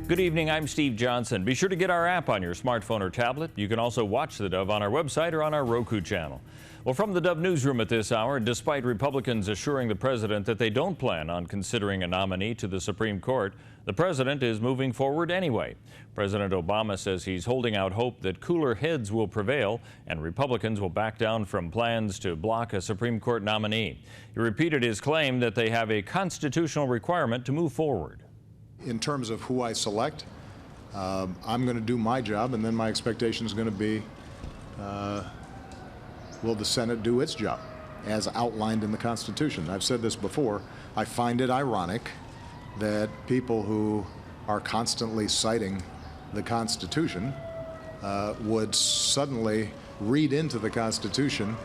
Good evening, I'm Steve Johnson. Be sure to get our app on your smartphone or tablet. You can also watch the Dove on our website or on our Roku channel. Well, from the Dove newsroom at this hour, despite Republicans assuring the president that they don't plan on considering a nominee to the Supreme Court, the president is moving forward anyway. President Obama says he's holding out hope that cooler heads will prevail and Republicans will back down from plans to block a Supreme Court nominee. He repeated his claim that they have a constitutional requirement to move forward. In terms of who I select, I'm going to do my job, and then my expectation is going to be, will the Senate do its job as outlined in the Constitution? I've said this before. I find it ironic that people who are constantly citing the Constitution would suddenly read into the Constitution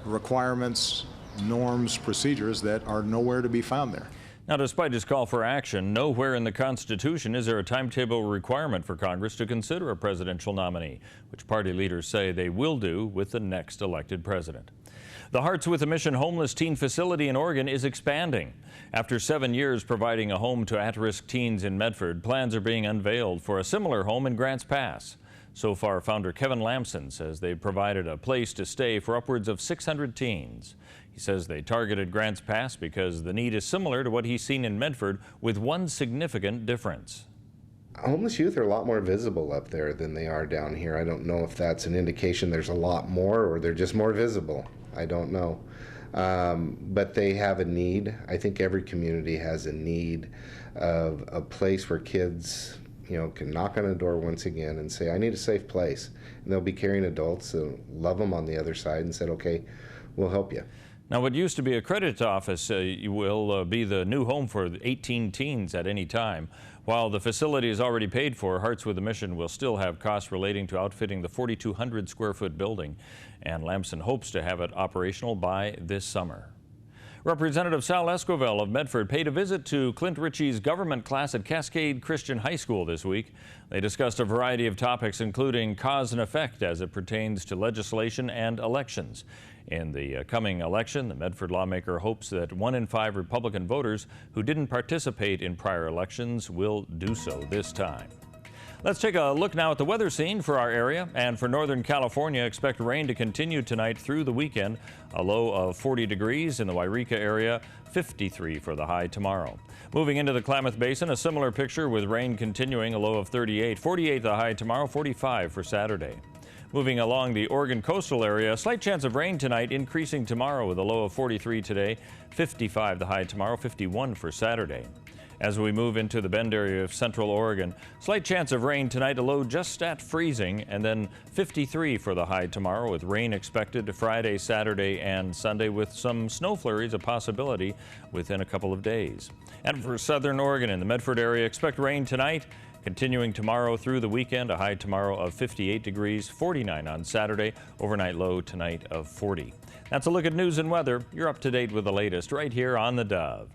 requirements, norms, procedures that are nowhere to be found there. Now, despite his call for action, nowhere in the Constitution is there a timetable requirement for Congress to consider a presidential nominee, which party leaders say they will do with the next elected president. The Hearts with a Mission homeless teen facility in Oregon is expanding. After 7 years providing a home to at-risk teens in Medford, plans are being unveiled for a similar home in Grants Pass. So far, founder Kevin Lamson says they've provided a place to stay for upwards of 600 teens. He says they targeted Grants Pass because the need is similar to what he's seen in Medford, with one significant difference. Homeless youth are a lot more visible up there than they are down here. I don't know if that's an indication there's a lot more or they're just more visible. I don't know. But they have a need. I think every community has a need of a place where kids can knock on a door once again and say, I need a safe place. And they'll be carrying adults who love them on the other side and said, okay, we'll help you. Now, what used to be a credit office will be the new home for 18 teens at any time. While the facility is already paid for, Hearts with a Mission will still have costs relating to outfitting the 4,200 square foot building, and Lamson hopes to have it operational by this summer. Representative Sal Esquivel of Medford paid a visit to Clint Ritchie's government class at Cascade Christian High School this week. They discussed a variety of topics, including cause and effect as it pertains to legislation and elections. In the coming election, the Medford lawmaker hopes that 1 in 5 Republican voters who didn't participate in prior elections will do so this time. Let's take a look now at the weather scene for our area. And for Northern California, expect rain to continue tonight through the weekend. A low of 40 degrees in the Wairika area, 53 for the high tomorrow. Moving into the Klamath Basin, a similar picture with rain continuing, a low of 38. 48 the high tomorrow, 45 for Saturday. Moving along the Oregon coastal area, a slight chance of rain tonight, increasing tomorrow with a low of 43 today, 55 the high tomorrow, 51 for Saturday. As we move into the Bend area of central Oregon, slight chance of rain tonight, a low just at freezing, and then 53 for the high tomorrow, with rain expected Friday, Saturday, and Sunday, with some snow flurries a possibility within a couple of days. And for southern Oregon and the Medford area, expect rain tonight, continuing tomorrow through the weekend, a high tomorrow of 58 degrees, 49 on Saturday, overnight low tonight of 40. That's a look at news and weather. You're up to date with the latest right here on the Dove.